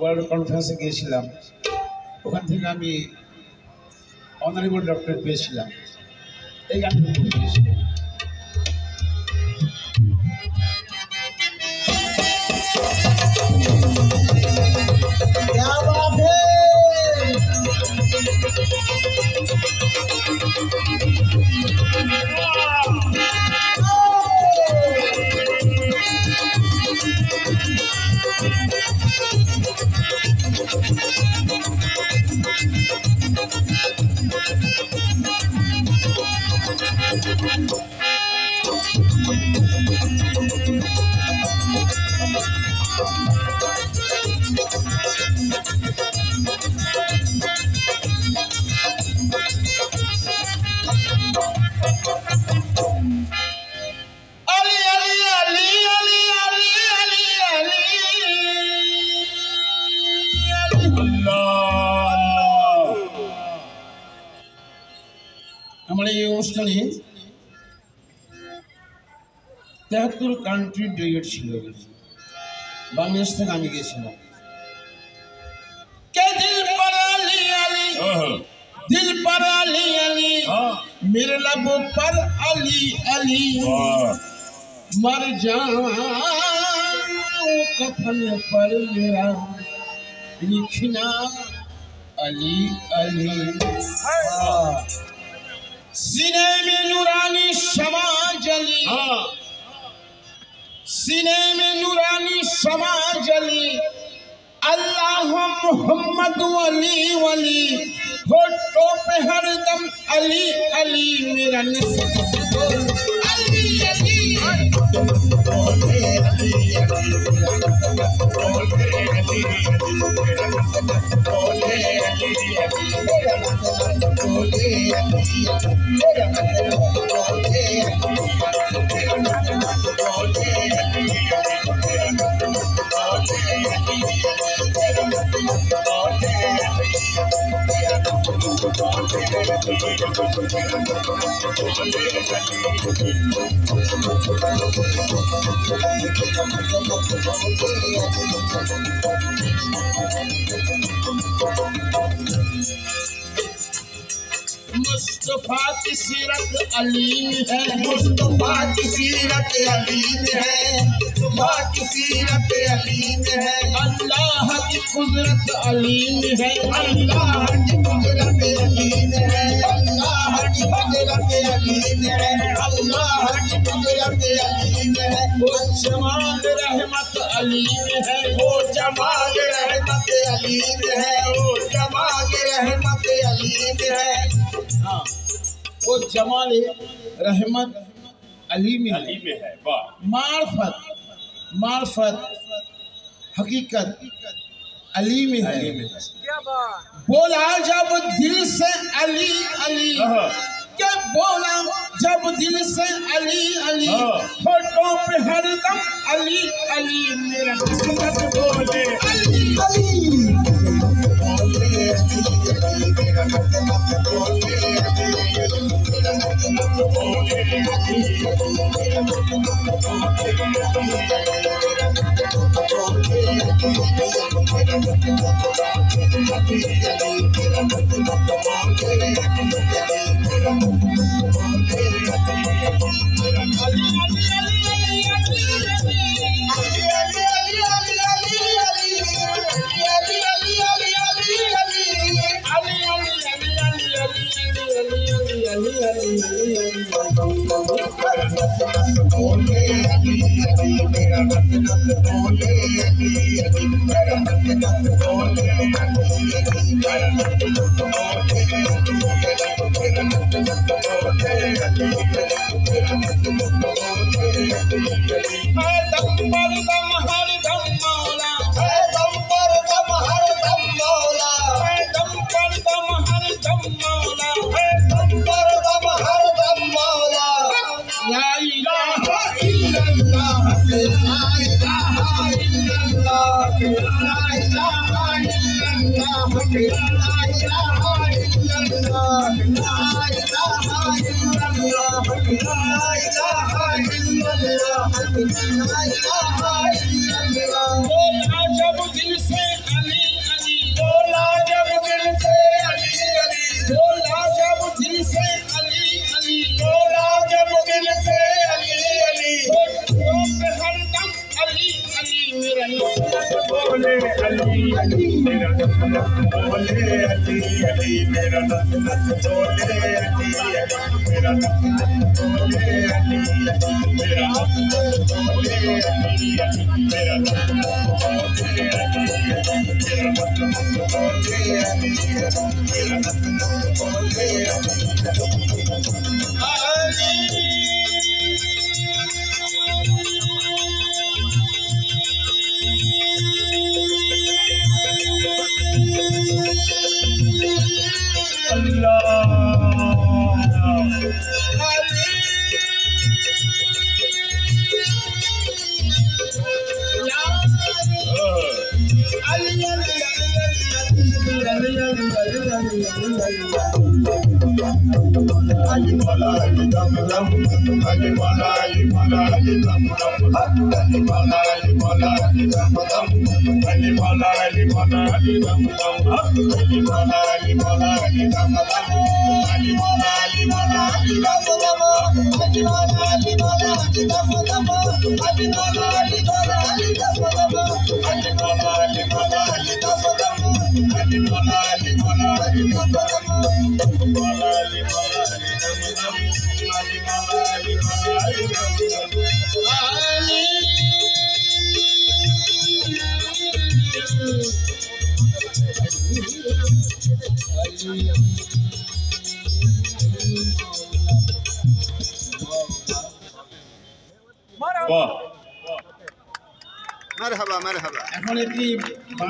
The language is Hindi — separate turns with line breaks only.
ওয়ার্ল্ড কনফারেন্সে গিয়েছিলাম, ওখান থেকে আমি অনারেবল ডক্টরেট পেয়েছিলাম। এই গানটা পেয়েছিলাম। আমার এই অনুষ্ঠানে 73 কান্ট্রি ডেলিগেট ছিল। বাংলাদেশ থেকে আমি গেছিলাম। दिल पर अली अली मेरे लबों पर अली अली मर जाऊं कफन पर मेरा लिखना अली अली। सीने में नूरानी शमा जली, सीने में नूरानी शमा जली, अल्लाह मोहम्मद वली वली, होठों पे हरदम अली अली मेरा नसीब अली अली बोले अली अली बोले अली बोले अली बोले मुस्तफा की सीरत अलीम है, मुस्तफा की सीरत अलीम है, मुस्तफा की सीरत अलीम है, अल्लाह की कुदरत अलीम है, अल्लाह की कुदरत अलीम है, अल्लाह की कुदरत अलीम है, अल्लाह की कुदरत अलीम है। वो जमाल रहमत अलीम है, वो जमाल रहमत अलीम है, वो जमाल रहमत अलीम है। वो जमाल रहमत अली में है। मार्फत मार्फत हकीकत अली में है। बोला जब दिल से अली अली, क्या बोला जब दिल से अली अली, होठों पे हरदम अली अली मेरा किस्मत बोले अली अली जब दिल से अली बोले अली अली मेरा नस नस बोले अली अली मेरा नस नस बोले अली अली मेरा नस नस बोले अली अली मेरा नस नस बोले अली अली मेरा नस नस बोले अली अली मेरा नस नस बोले अली अली मेरा नस नस बोले Ali Ali Mala Ali Dam Dam Ali Mala Ali Mala Ali Dam Dam Ali Mala Ali Mala Ali Dam Dam Ali Mala Ali Mala Ali Dam Dam Ali Mala Ali Mala Ali Dam Dam Ali Mala Ali Mala Ali Dam Dam Ali Mala Ali Mala Ali Dam Dam Ali Mala Ali Mala Ali Dam Dam Ali Mala Ali Mala Ali Dam Dam Ali Mala Ali Mala Ali Dam Dam
मरहबा मरहबा।